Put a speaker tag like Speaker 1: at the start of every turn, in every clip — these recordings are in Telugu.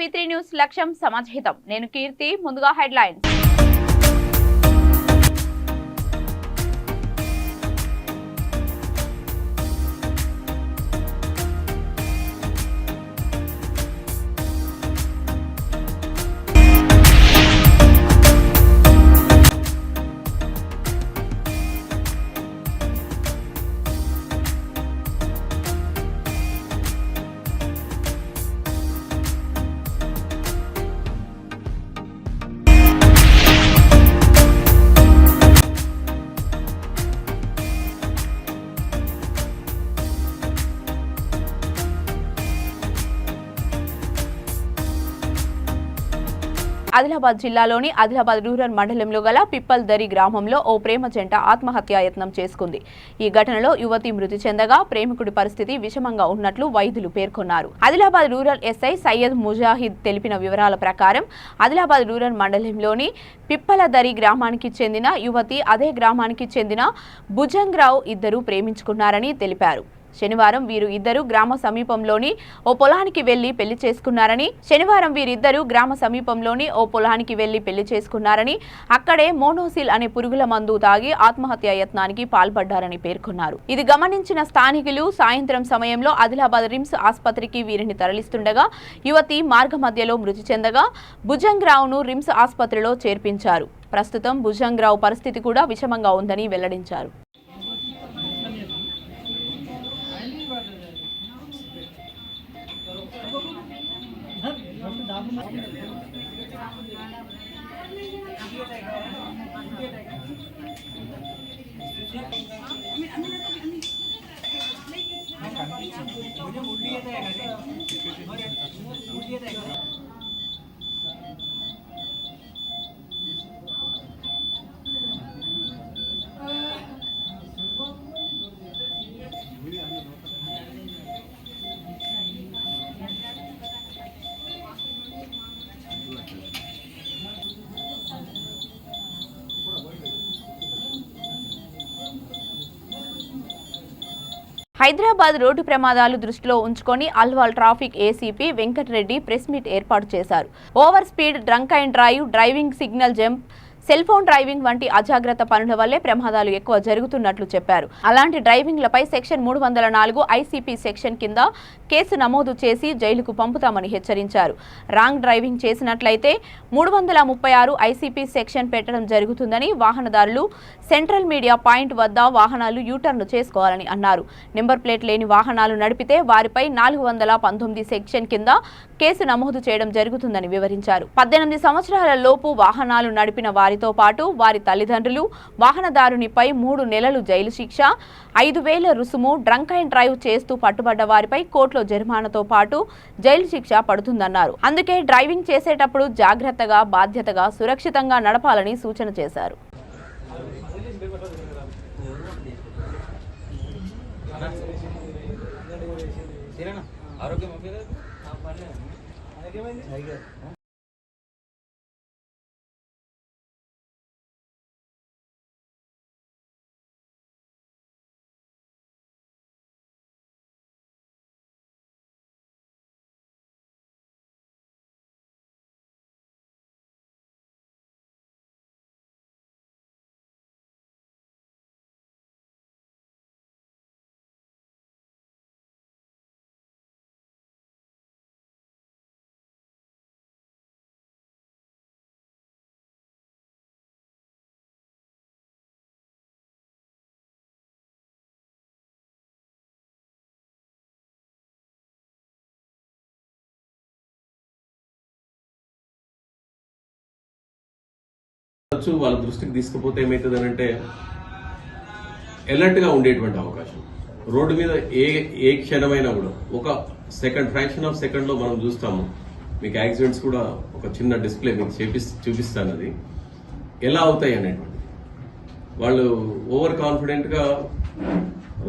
Speaker 1: V3 న్యూస్ లక్ష్యం సమాజహితం. నేను కీర్తి. ముందుగా హెడ్లైన్స్. ఆదిలాబాద్ జిల్లాలోని ఆదిలాబాద్ రూరల్ మండలంలో గల పిప్పల్దరి గ్రామంలో ఓ ప్రేమ జంట ఆత్మహత్యాయత్నం చేసుకుంది. ఈ ఘటనలో యువతి మృతి చెందగా ప్రేమికుడి పరిస్థితి విషమంగా ఉన్నట్లు వైద్యులు పేర్కొన్నారు. ఆదిలాబాద్ రూరల్ ఎస్ఐ సయ్యద్ ముజాహిద్ తెలిపిన వివరాల ప్రకారం ఆదిలాబాద్ రూరల్ మండలంలోని పిప్పలదరి గ్రామానికి చెందిన యువతి అదే గ్రామానికి చెందిన భుజంగరావు ఇద్దరు ప్రేమించుకున్నారని తెలిపారు. శనివారం వీరిద్దరూ గ్రామ సమీపంలోని ఓ పొలానికి వెళ్లి పెళ్లి చేసుకున్నారని అక్కడే మోనోసిల్ అనే పురుగుల మందు తాగి ఆత్మహత్యాయత్నానికి పాల్పడ్డారని పేర్కొన్నారు. ఇది గమనించిన స్థానికులు సాయంత్రం సమయంలో ఆదిలాబాద్ రిమ్స్ ఆసుపత్రికి వీరిని తరలిస్తుండగా యువతి మార్గ మధ్యలో మృతి చెందగా భుజంగరావును రిమ్స్ ఆసుపత్రిలో చేర్పించారు. ప్రస్తుతం భుజంగరావు పరిస్థితి కూడా విషమంగా ఉందని వెల్లడించారు. హైదరాబాద్ రోడ్డు ప్రమాదాలు దృష్టిలో ఉంచుకొని Alwal traffic ACP Venkatareddy press meet ఏర్పాటు చేశారు. Over speed, drunk and drive, driving signal jump, cell phone driving వంటి అజాగ్రత్త పనుల వల్లే ప్రమాదాలు ఎక్కువ జరుగుతున్నట్లు చెప్పారు. అలాంటి డ్రైవింగ్లపై సెక్షన్ 304 ఐసీపీ సెక్షన్ కింద కేసు నమోదు చేసి జైలుకు పంపుతామని హెచ్చరించారు. రాంగ్ డ్రైవింగ్ చేసినట్లయితే 336 ఐసీపీ సెక్షన్ పెట్టడం జరుగుతుందని, వాహనదారులు సెంట్రల్ మీడియా పాయింట్ వద్ద వాహనాలు యూటర్న్ చేసుకోవాలని అన్నారు. నెంబర్ ప్లేట్ లేని వాహనాలు నడిపితే వారిపై 419 సెక్షన్ కింద కేసు నమోదు చేయడం జరుగుతుందని వివరించారు. 18 సంవత్సరాల లోపు వాహనాలు నడిపిన వారితో పాటు వారి తల్లిదండ్రులు, వాహనదారునిపై 3 నెలలు జైలు శిక్ష, 5,000 రుసుము, డ్రంక్ అండ్ డ్రైవ్ చేస్తూ పట్టుబడ్డ వారిపై కోర్టులో జరిమానాతో పాటు జైలు శిక్ష పడుతుందన్నారు. అందుకే డ్రైవింగ్ చేసేటప్పుడు జాగ్రత్తగా, బాధ్యతగా, సురక్షితంగా నడపాలని సూచన చేశారు.
Speaker 2: వాళ్ళ దృష్టికి తీసుకుపోతే ఏమవుతుంది అంటే అలర్ట్ గా ఉండేటువంటి అవకాశం. రోడ్డు మీద ఏ క్షణమైనా కూడా ఒక ఫ్రాక్షన్ ఆఫ్ సెకండ్ లో మనం చూస్తాము. మీకు యాక్సిడెంట్స్ కూడా ఒక చిన్న డిస్ప్లే మీకు చూపిస్తాను, అది ఎలా అవుతాయి అనేటువంటి. వాళ్ళు ఓవర్ కాన్ఫిడెంట్ గా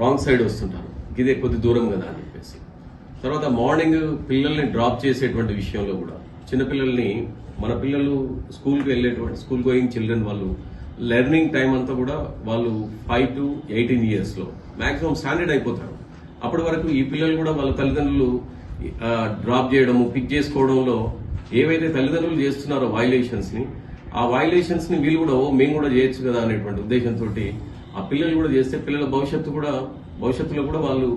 Speaker 2: రాంగ్ సైడ్ వస్తుంటారు, ఇదే కొద్ది దూరం కదా అని చెప్పేసి. తర్వాత మార్నింగ్ పిల్లల్ని డ్రాప్ చేసేటువంటి విషయంలో కూడా చిన్నపిల్లల్ని, మన పిల్లలు స్కూల్ గోయింగ్ చిల్డ్రన్, వాళ్ళు లెర్నింగ్ టైం అంతా కూడా వాళ్ళు 5 to 18 years లో మాక్సిమం స్టాండర్డ్ అయిపోతారు. అప్పటి వరకు ఈ పిల్లలు కూడా వాళ్ళ తల్లిదండ్రులు డ్రాప్ చేయడము, పిక్ చేసుకోవడంలో ఏవైతే తల్లిదండ్రులు చేస్తున్నారో వైలేషన్స్ ని, ఆ వైలేషన్స్ ని వీళ్ళు కూడా మేము కూడా చేయొచ్చు కదా అనేటువంటి ఉద్దేశంతో ఆ పిల్లలు కూడా చేస్తే పిల్లల భవిష్యత్తులో కూడా వాళ్ళు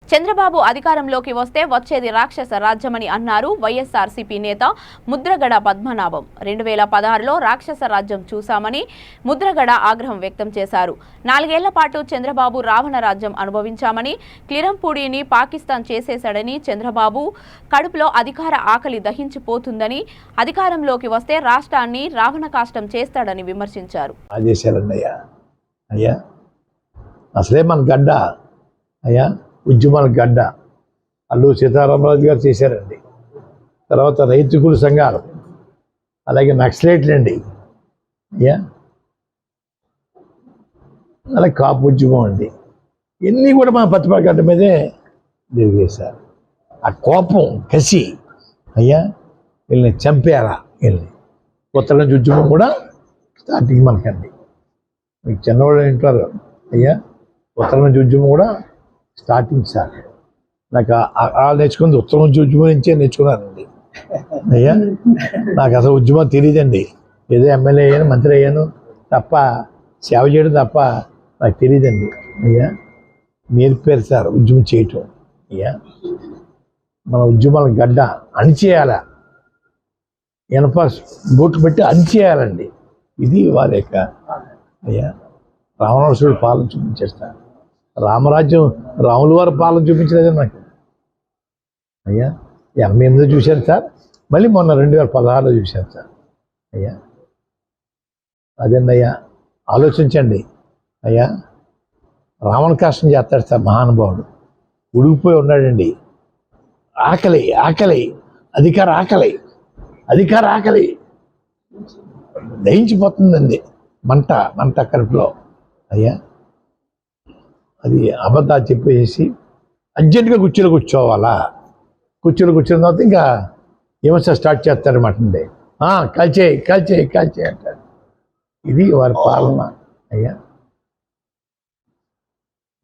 Speaker 1: చంద్రబాబు అధికారంలోకి వస్తే వచ్చేది రాక్షస రాజ్యమని అన్నారు వైఎస్ఆర్సీపీ నేత ముద్రగడ పద్మనాభం. 2016లో రాక్షస రాజ్యం చూశామని ముద్రగడ ఆగ్రహం వ్యక్తం చేశారు. 4 ఏళ్ల పాటు చంద్రబాబు రావణ రాజ్యం అనుభవించామని, క్లిరంపూడిని పాకిస్తాన్ చేసేశాడని, చంద్రబాబు కడుపులో అధికార ఆకలి దహించిపోతుందని, అధికారంలోకి వస్తే రాష్ట్రాన్ని రావణ కాష్టం చేస్తాడని విమర్శించారు.
Speaker 3: ఉద్యమాల గడ్డ అల్లు సీతారామరాజు గారు చేశారండి. తర్వాత రైతుకుల సంఘాలు, అలాగే నక్సలైట్లు అండి, అలాగే కాపు ఉద్యమం అండి, ఇవన్నీ కూడా మా పత్తిపాక గడ్డ మీదే జరిగేశారు. ఆ కోపం కసి వీళ్ళని చంపేయాలా, వీళ్ళని కొత్త ఉద్యమం కూడా స్టార్టింగ్ మనకండి. మీకు చిన్నవాళ్ళు వింటారు, కొత్త ఉద్యమం కూడా స్టార్టింగ్ సార్. నాకు నేర్చుకుంది ఉత్తరం ఉద్యమం నుంచే నేర్చుకున్నానండి. నాకు అసలు ఉద్యమం తెలియదండి. ఏదో ఎమ్మెల్యే అయ్యాను, మంత్రి అయ్యాను తప్ప, సేవ చేయడం తప్ప నాకు తెలియదండి. నేర్పారు సార్ ఉద్యమం చేయటం. మన ఉద్యమాల గడ్డ అణిచేయాల, ఎనప బోటు పెట్టి అణిచేయాలండి. ఇది వారి యొక్క రావణాసురుడు పాలన చూపించేస్తారు. రామరాజ్యం రాముల వారి పాలన చూపించలేదని నాకు. 88లో చూశాను సార్, మళ్ళీ మొన్న 2016లో చూశాను సార్. అదండి ఆలోచించండి. రావణ కాష్టం చేస్తాడు సార్ మహానుభావుడు. ఉడికిపోయి ఉన్నాడండి. ఆకలి ఆకలి అధికార ఆకలి దహించిపోతుందండి. మంట కడుపులో. అది అబద్ధాలు చెప్పేసి అర్జెంటుగా కుర్చీలో కూర్చోవాలా. కుర్చీలో కూర్చున్న తర్వాత ఇంకా విమర్శ స్టార్ట్ చేస్తారన్నమాట అండి. కాల్చేయి అంటారు. ఇది వారి పాలన.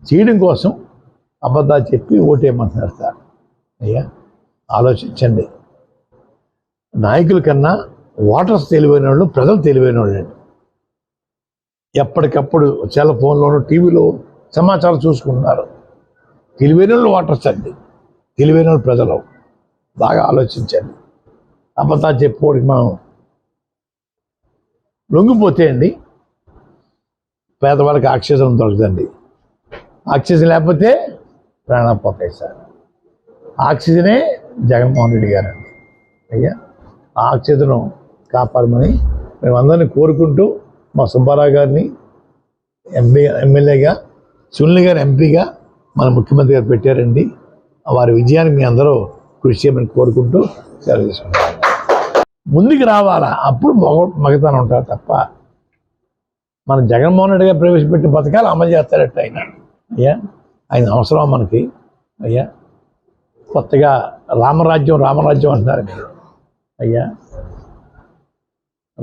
Speaker 3: చేయడం కోసం అబద్ధాలు చెప్పి ఓటేయమంటున్నారు సార్. ఆలోచించండి. నాయకుల కన్నా ఓటర్స్ తెలివైన వాళ్ళు, ప్రజలు తెలివైన వాళ్ళు అండి. ఎప్పటికప్పుడు సెల్ ఫోన్లోనూ టీవీలో సమాచారం చూసుకుంటున్నారు. తెలివైన వాళ్ళు ఓటర్స్ అండి, తెలివైన వాళ్ళు ప్రజలు. బాగా ఆలోచించండి. అబద్ధాలు చెప్పుకోవడానికి మనం లొంగిపోతే అండి పేదవాళ్ళకి ఆక్సిజన్ దొరకదండి. ఆక్సిజన్ లేకపోతే ప్రాణం పోతాయి సార్. ఆక్సిజనే జగన్మోహన్ రెడ్డి గారు అండి. ఆ ఆక్సిజన్ కాపాడమని మేమందరినీ కోరుకుంటూ, మా సుబ్బారావు గారిని ఎమ్మెల్యేగా, సునీల్ గారు ఎంపీగా మన ముఖ్యమంత్రి గారు పెట్టారండి. వారి విజయాన్ని మీ అందరూ కృషి చేయమని కోరుకుంటూ సెలవు తీసుకుంటారు. ముందుకు రావాలా, అప్పుడు మగతనం ఉంటారు తప్ప మన జగన్మోహన్ రెడ్డి గారు ప్రవేశపెట్టిన పథకాలు అమలు చేస్తారట ఆయన అవసరం మనకి. కొత్తగా రామరాజ్యం అంటున్నారు మీరు.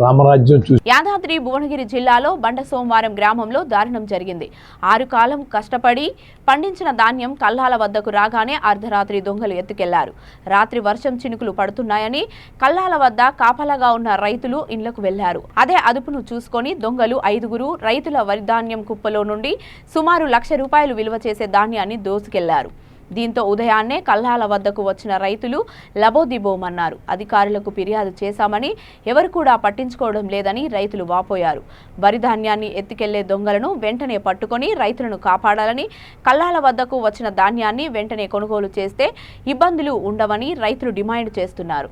Speaker 3: రామరాజ్యం చూసి
Speaker 1: యాదాద్రి భువనగిరి జిల్లాలో బండ సోమవారం గ్రామంలో దారుణం జరిగింది. 6 కాలం కష్టపడి పండించిన ధాన్యం కల్లాల వద్దకు రాగానే అర్ధరాత్రి దొంగలు ఎత్తుకెళ్లారు. రాత్రి వర్షం చినుకులు పడుతున్నాయని కల్లాల వద్ద కాపలాగా ఉన్న రైతులు ఇళ్లకు వెళ్లారు. అదే అదుపును చూసుకొని దొంగలు 5గురు రైతుల వరి ధాన్యం కుప్పలో నుండి సుమారు ₹1,00,000 విలువ చేసే ధాన్యాన్ని దోసుకెళ్లారు. దీంతో ఉదయాన్నే కల్లాల వద్దకు వచ్చిన రైతులు లబోదిబోమన్నారు. అధికారులకు ఫిర్యాదు చేశామని ఎవరు కూడా పట్టించుకోవడం లేదని రైతులు వాపోయారు. వరి ధాన్యాన్ని ఎత్తుకెళ్లే దొంగలను వెంటనే పట్టుకొని రైతులను కాపాడాలని, కల్లాల వద్దకు వచ్చిన ధాన్యాన్ని వెంటనే కొనుగోలు చేస్తే ఇబ్బందులు ఉండవని రైతులు డిమాండ్ చేస్తున్నారు.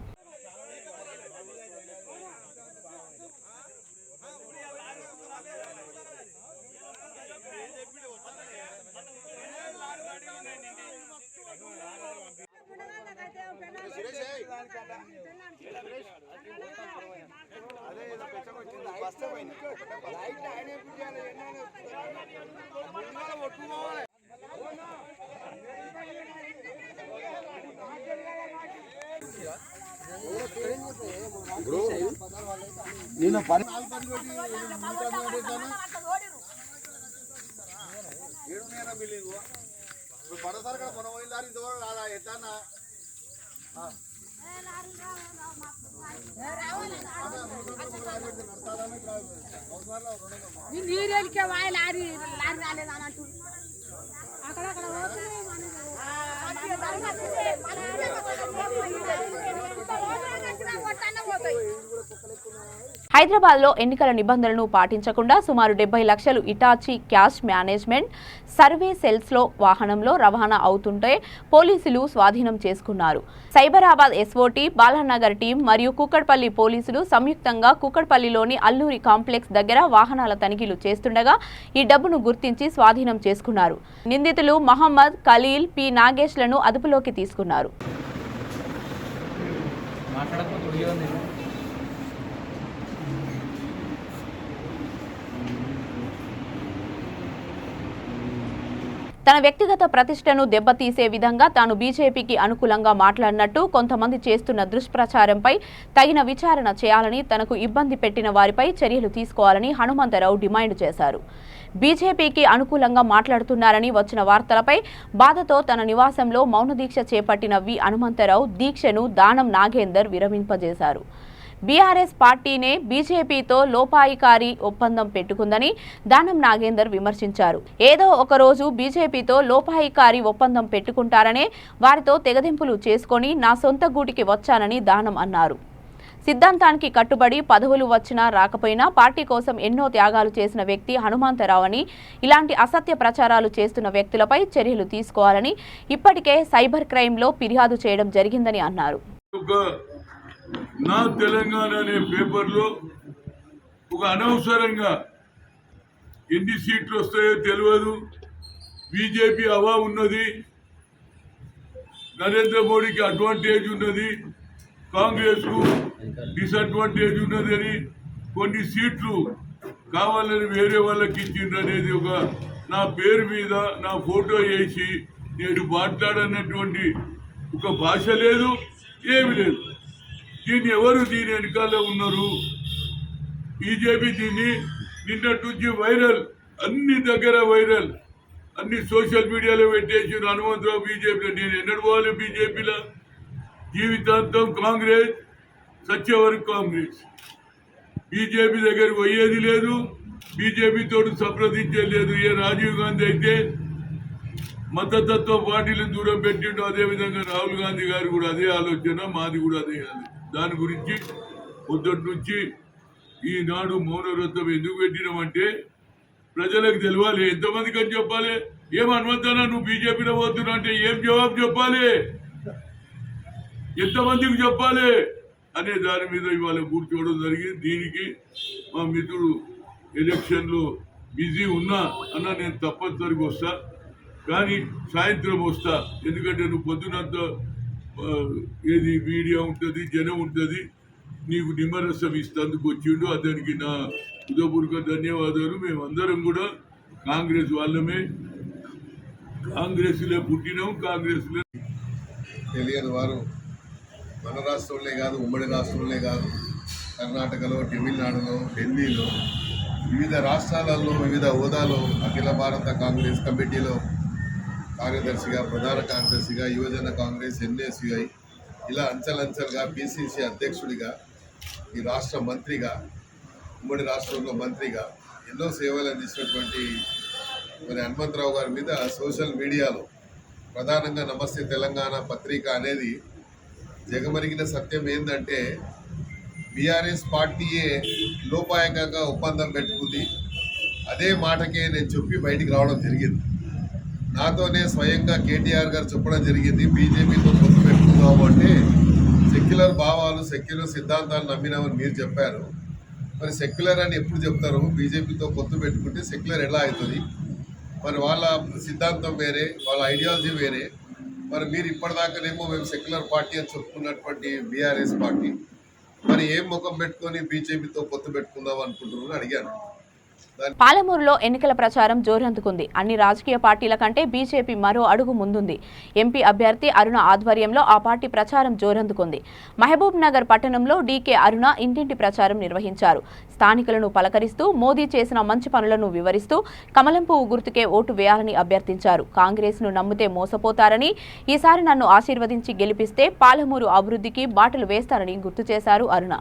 Speaker 4: నేను పని పడతారు కదా మనం పోయిందారు ఇంతవరకు రాదా ఎట్లా
Speaker 5: నీళ్ళకే వాయి లారీ రాలేదు అన్నట్టు అక్కడక్కడ
Speaker 1: హైదరాబాద్లో ఎన్నికల నిబంధనలను పాటించకుండా సుమారు 70 లక్షలు ఇటాచీ క్యాష్ మేనేజ్మెంట్ సర్వే సెల్స్లో వాహనంలో రవాణా అవుతుంటే పోలీసులు స్వాధీనం చేసుకున్నారు. సైబరాబాద్ ఎస్ఓటీ, బాలానగర్ టీం మరియు కూకట్పల్లి పోలీసులు సంయుక్తంగా కూకట్పల్లిలోని అల్లూరి కాంప్లెక్స్ దగ్గర వాహనాల తనిఖీలు చేస్తుండగా ఈ డబ్బును గుర్తించి స్వాధీనం చేసుకున్నారు. నిందితులు మహమ్మద్, ఖలీల్, పి నాగేష్లను అదుపులోకి తీసుకున్నారు. తన వ్యక్తిగత ప్రతిష్టను దెబ్బతీసే విధంగా తాను బీజేపీకి అనుకూలంగా మాట్లాడినట్టు కొంతమంది చేస్తున్న దుష్ప్రచారంపై తగిన విచారణ చేయాలని, తనకు ఇబ్బంది పెట్టిన వారిపై చర్యలు తీసుకోవాలని హనుమంతరావు డిమాండ్ చేశారు. బీజేపీకి అనుకూలంగా మాట్లాడుతున్నారని వచ్చిన వార్తలపై బాధతో తన నివాసంలో మౌనదీక్ష చేపట్టిన వి హనుమంతరావు దీక్షను దానం నాగేందర్ విరమింపజేశారు. బీఆర్ఎస్ పార్టీనే బీజేపీతో లోపాయికారి ఒప్పందం పెట్టుకుందని దానం నాగేందర్ విమర్శించారు. ఏదో ఒక రోజు బీజేపీతో లోపాయికారి ఒప్పందం పెట్టుకుంటారనే వారితో తెగదింపులు చేసుకొని నా సొంత గూటికి వచ్చానని దానం అన్నారు. సిద్ధాంతానికి కట్టుబడి పదవులు వచ్చినా రాకపోయినా పార్టీ కోసం ఎన్నో త్యాగాలు చేసిన వ్యక్తి హనుమంతరావు అని, ఇలాంటి అసత్య ప్రచారాలు చేస్తున్న వ్యక్తులపై చర్యలు తీసుకోవాలని ఇప్పటికే సైబర్ క్రైమ్లో ఫిర్యాదు చేయడం జరిగిందని అన్నారు.
Speaker 6: నా తెలంగాణ అనే పేపర్లో ఒక అనవసరంగా ఎన్ని సీట్లు వస్తాయో తెలియదు, బీజేపీ హవా ఉన్నది, నరేంద్ర మోడీకి అడ్వాంటేజ్ ఉన్నది, కాంగ్రెస్కు డిసడ్వాంటేజ్ ఉన్నది అని కొన్ని సీట్లు కావాలని వేరే వాళ్ళకి ఇచ్చిండ్రనేది ఒక నా పేరు మీద నా ఫోటో వేసి నేను మాట్లాడనటువంటి ఒక భాష లేదు, ఏమి లేదు. దీన్ని ఎవరు దీని వెనకాల ఉన్నారు? బీజేపీ దీన్ని నిన్నటి నుంచి వైరల్, అన్ని దగ్గర వైరల్, అన్ని సోషల్ మీడియాలో పెట్టేసి హనుమంతరావు బీజేపీలో. నేను ఎన్నడు పోవాలి బీజేపీలో? జీవితాంతం కాంగ్రెస్, సత్య వరకు కాంగ్రెస్. బీజేపీ దగ్గర పోయేది లేదు, బీజేపీతో సంప్రదించేది లేదు. ఏ రాజీవ్ గాంధీ అయితే మతతత్వ పార్టీలను దూరం పెట్టిండు, అదేవిధంగా రాహుల్ గాంధీ గారు కూడా అదే ఆలోచన, మాది కూడా అదే. దాని గురించి పొద్దుటి నుంచి ఈనాడు మౌనవ్రతం ఎందుకు పెట్టినామంటే ప్రజలకు తెలియాలి. ఎంతమందికి అని చెప్పాలి? ఏం హనుమంతనా నువ్వు బీజేపీలో పోతున్నా అంటే ఏం జవాబు చెప్పాలి, ఎంతమందికి చెప్పాలి అనే దాని మీద ఇవాళ కూర్చోవడం జరిగింది. దీనికి మా మిత్రుడు ఎలక్షన్లో బిజీ ఉన్నా అన్న నేను తప్పనిసరిగా వస్తా, కానీ సాయంత్రం వస్తా. ఎందుకంటే నువ్వు పొద్దునంతా ఏది మీడియా ఉంటుంది, జనం ఉంటుంది, నీకు నిమ్మరసం ఇస్తందుకు వచ్చిండు. అతనికి నా హృదయపూర్వక ధన్యవాదాలు. మేమందరం కూడా కాంగ్రెస్ వాళ్ళమే, కాంగ్రెస్లో పుట్టినాం, కాంగ్రెస్లో.
Speaker 4: తెలియని వారు మన రాష్ట్రంలో కాదు, ఉమ్మడి రాష్ట్రంలో కాదు, కర్ణాటకలో, తమిళనాడులో, ఢిల్లీలో, వివిధ రాష్ట్రాలలో వివిధ హోదాలో అఖిల భారత కాంగ్రెస్ కమిటీలో కార్యదర్శిగా, ప్రధాన కార్యదర్శిగా, యువజన కాంగ్రెస్, NSUI ఇలా అంచెలంచెలుగా PCC అధ్యక్షుడిగా, ఈ రాష్ట్ర మంత్రిగా, ఉమ్మడి రాష్ట్రంలో మంత్రిగా ఎన్నో సేవలు అందించినటువంటి మరి హనుమంతరావు గారి మీద సోషల్ మీడియాలో ప్రధానంగా నమస్తే తెలంగాణ పత్రిక అనేది జగమరిగిన సత్యం ఏంటంటే బీఆర్ఎస్ పార్టీయే లోపాయంగా ఒప్పందం పెట్టుకుంది. అదే మాటకే నేను చెప్పి బయటికి రావడం జరిగింది. నాతోనే స్వయంగా కేటీఆర్ గారు చెప్పడం జరిగింది, బీజేపీతో పొత్తు పెట్టుకుందాము అంటే సెక్యులర్ భావాలు, సెక్యులర్ సిద్ధాంతాలు నమ్మినామని మీరు చెప్పారు. మరి సెక్యులర్ అని ఎప్పుడు చెప్తారు? బీజేపీతో పొత్తు పెట్టుకుంటే సెక్యులర్ ఎలా అవుతుంది? మరి వాళ్ళ సిద్ధాంతం వేరే, వాళ్ళ ఐడియాలజీ వేరే. మరి మీరు ఇప్పటిదాకానేమో మేము సెక్యులర్ పార్టీ అని చెప్పుకున్నటువంటి బీఆర్ఎస్ పార్టీ మరి ఏం ముఖం పెట్టుకొని బీజేపీతో పొత్తు పెట్టుకుందాం అనుకుంటున్నారని అడిగాను.
Speaker 1: పాలమూరులో ఎన్నికల ప్రచారం జోరందుకుంది. అన్ని రాజకీయ పార్టీల కంటే బీజేపీ మరో అడుగు ముందుంది. ఎంపీ అభ్యర్థి అరుణ ఆధ్వర్యంలో ఆ పార్టీ ప్రచారం జోరందుకుంది. మహబూబ్ నగర్ పట్టణంలో డీకే అరుణ ఇంటింటి ప్రచారం నిర్వహించారు. స్థానికులను పలకరిస్తూ మోదీ చేసిన మంచి పనులను వివరిస్తూ కమలం పువ్వు గుర్తుకే ఓటు వేయాలని అభ్యర్థించారు. కాంగ్రెస్ ను నమ్మితే మోసపోతారని, ఈసారి నన్ను ఆశీర్వదించి గెలిపిస్తే పాలమూరు అభివృద్ధికి బాటలు వేస్తారని గుర్తు చేశారు అరుణ.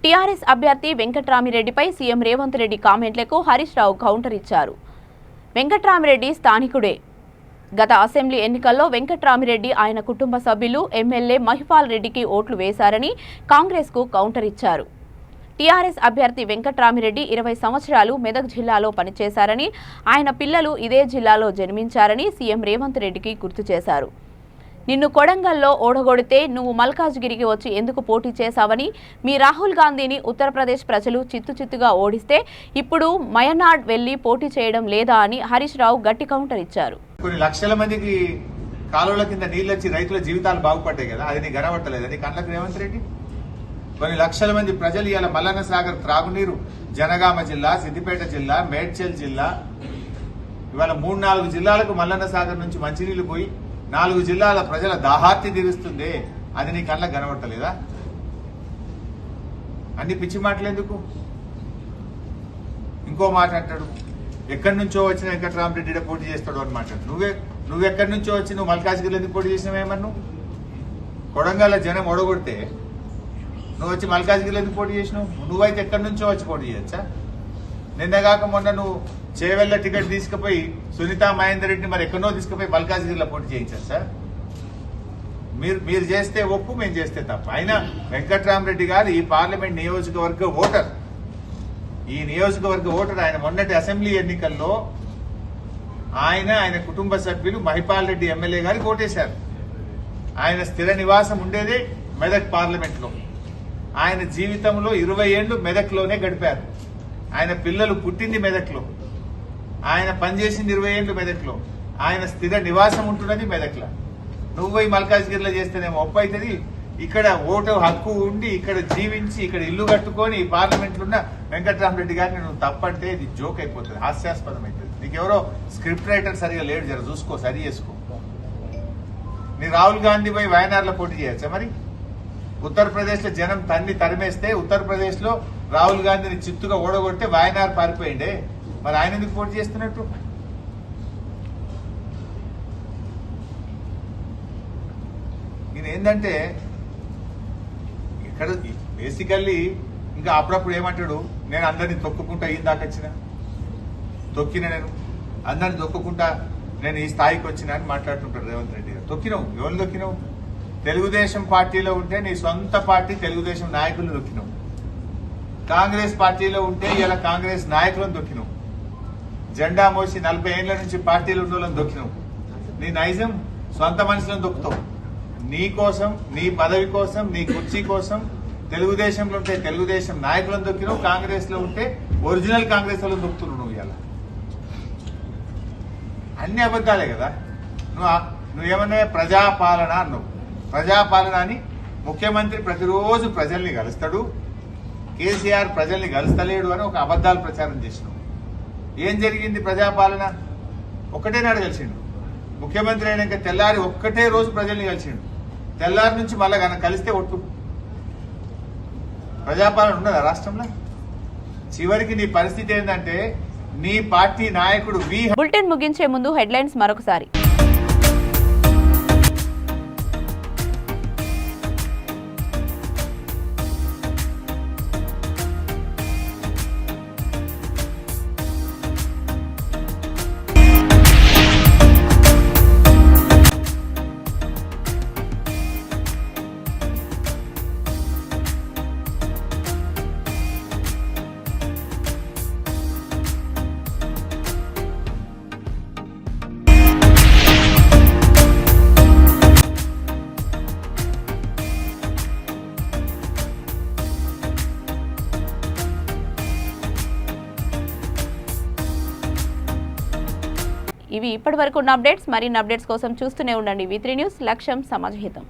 Speaker 1: టీఆర్ఎస్ అభ్యర్థి వెంకట్రామిరెడ్డిపై సీఎం రేవంత్ రెడ్డి కామెంట్లకు హరీష్ రావు కౌంటర్ ఇచ్చారు. వెంకట్రామిరెడ్డి స్థానికుడే. గత అసెంబ్లీ ఎన్నికల్లో వెంకట్రామిరెడ్డి, ఆయన కుటుంబ సభ్యులు, ఎమ్మెల్యే మహిపాల్ రెడ్డికి ఓట్లు వేశారని కాంగ్రెస్కు కౌంటర్ ఇచ్చారు. టీఆర్ఎస్ అభ్యర్థి వెంకట్రామిరెడ్డి 20 సంవత్సరాలు మెదక్ జిల్లాలో పనిచేశారని, ఆయన పిల్లలు ఇదే జిల్లాలో జన్మించారని సీఎం రేవంత్ రెడ్డికి గుర్తు చేశారు. నిన్ను కొడంగల్లో ఓడగొడితే నువ్వు మల్కాజ్గిరికి వచ్చి ఎందుకు పోటీ చేశావని, మీ రాహుల్ గాంధీని ఉత్తరప్రదేశ్ ప్రజలు చిత్తుగా ఓడిస్తే ఇప్పుడు మయనాడ్ వెళ్లి పోటీ చేయడం లేదా అని హరీష్ రావు గట్టి కౌంటర్ ఇచ్చారు.
Speaker 7: కొన్ని లక్షల మందికి కాలువల కింద నీళ్ళు వచ్చి రైతుల జీవితాలు బాగుపడ్డాయి కదా, అది నీకు కనబట్టలేదు. అది కళ్ళకు రేవంత్ రెడ్డి. కొన్ని లక్షల మంది ప్రజలు ఇవాళ మల్లన్న సాగర్ త్రాగునీరు జనగామ జిల్లా, సిద్దిపేట జిల్లా, మేడ్చల్ జిల్లా, ఇవాళ 3-4 జిల్లాలకు మల్లన్న సాగర్ నుంచి మంచినీళ్లు పోయి 4 జిల్లాల ప్రజల దాహార్తి తీరుస్తుంది. అది నీ కళ్ళకు కనబట్టలేదా? అన్ని పిచ్చి మాటలు ఎందుకు? ఇంకో మాట అంటాడు, ఎక్కడి నుంచో వచ్చిన వెంకట్రామరెడ్డి పోటీ చేస్తాడు అని మాట్లాడు. నువ్వెక్కడి నుంచో వచ్చి నువ్వు మల్కాజ్గిరిలో ఎందుకు పోటీ చేసినావేమన్నా? కొడంగల్ జనం ఓడగొడితే నువ్వు వచ్చి మల్కాజ్గిరిలో ఎందుకు పోటీ చేసినావు? నువ్వైతే ఎక్కడి నుంచో వచ్చి పోటీ చేయొచ్చా? నిన్నగాక మొన్న నువ్వు చేవెళ్ళ టికెట్ తీసుకుపోయి సునీతా మహేందర్ రెడ్డిని మరి ఎక్కడో తీసుకుపోయి మల్కాజ్గిరిలో పోటీ చేయించారు సార్. మీరు చేస్తే ఒప్పు, మేము చేస్తే తప్ప. అయినా వెంకట్రామరెడ్డి గారు ఈ పార్లమెంట్ నియోజకవర్గ ఓటర్. ఈ నియోజకవర్గ ఓటర్. ఆయన మొన్నటి అసెంబ్లీ ఎన్నికల్లో ఆయన కుటుంబ సభ్యులు మహిపాల్ రెడ్డి ఎమ్మెల్యే గారికి ఓటేశారు. ఆయన స్థిర నివాసం ఉండేదే మెదక్ పార్లమెంట్ లో. ఆయన జీవితంలో 20 ఏళ్లు మెదక్లోనే గడిపారు. ఆయన పిల్లలు పుట్టింది మెదక్లో. ఆయన పనిచేసింది 20 ఏళ్ళు మెదక్లో, ఆయన స్థిర నివాసం ఉంటున్నది మెదక్లో. నువ్వు పోయి మల్కాజ్గిరిలో చేస్తేనేమో ఒప్పు అవుతుంది. ఇక్కడ ఓటు హక్కు ఉండి ఇక్కడ జీవించి ఇక్కడ ఇల్లు కట్టుకొని పార్లమెంట్లో ఉన్న వెంకట్రామరెడ్డి గారిని నువ్వు తప్పంటే ఇది జోక్ అయిపోతుంది, హాస్యాస్పదం అవుతుంది. నీకెవరో స్క్రిప్ట్ రైటర్ సరిగా లేడు, జర చూసుకో, సరి చేసుకో. నీ రాహుల్ గాంధీ పోయి వయనాడ్లో పోటీ చేయొచ్చా? మరి ఉత్తరప్రదేశ్లో జనం తరిమేస్తే ఉత్తరప్రదేశ్లో రాహుల్ గాంధీని చిత్తుగా ఓడగొడితే వయనాడ్ పారిపోయిండే, మరి ఆయన ఎందుకు పోటీ చేస్తున్నట్టు? నేను ఏంటంటే ఇక్కడ బేసికల్లీ ఇంకా అప్పుడప్పుడు ఏమంటాడు, నేను అందరినీ తొక్కుకుంటా ఈ దాకా తొక్కిన, నేను అందరిని తొక్కుకుంటా నేను ఈ స్థాయికి వచ్చినా అని మాట్లాడుతుంటాడు రేవంత్ రెడ్డి గారు. తొక్కినావు, ఎవరు తొక్కినావు? తెలుగుదేశం పార్టీలో ఉంటే నీ సొంత పార్టీ తెలుగుదేశం నాయకులను తొక్కినావు. కాంగ్రెస్ పార్టీలో ఉంటే ఇలా కాంగ్రెస్ నాయకులను తొక్కినావు. జెండా మోసి 40 ఏళ్ల నుంచి పార్టీలు ఉండోళ్ళని దొక్కినావు. నీ నైజం సొంత మనుషులను దొక్కుతావు. నీ కోసం, నీ పదవి కోసం, నీ కుర్చీ కోసం తెలుగుదేశంలో ఉంటే తెలుగుదేశం నాయకులను దొక్కినావు, కాంగ్రెస్ లో ఉంటే ఒరిజినల్ కాంగ్రెస్ వాళ్ళని దొక్కుతున్నావు. నువ్వు ఇలా అన్ని అబద్ధాలే కదా. నువ్వేమన్నా ప్రజాపాలన అన్నావు. ప్రజాపాలన అని ముఖ్యమంత్రి ప్రతిరోజు ప్రజల్ని కలుస్తాడు, కేసీఆర్ ప్రజల్ని కలుస్తలేడు అని ఒక అబద్ధాలు ప్రచారం చేసినావు. ఏం జరిగింది? ప్రజాపాలన ఒక్కటే నాడు కలిసిండు. ముఖ్యమంత్రి అయినాక తెల్లారి ఒక్కటే రోజు ప్రజల్ని కలిసిండు. తెల్లారి నుంచి మళ్ళా కలిస్తే ఒట్టు. ప్రజాపాలన ఉన్నదా రాష్ట్రంలో? చివరికి నీ పరిస్థితి ఏంటంటే నీ పార్టీ నాయకుడు
Speaker 1: బులెటిన్ ముగించే ముందు హెడ్లైన్స్ మరొకసారి. ఇవి ఇప్పటివరకు ఉన్న అప్డేట్స్. మరిన్ని అప్డేట్స్ కోసం చూస్తూనే ఉండండి V3 న్యూస్. లక్ష్యం సమాజహితం.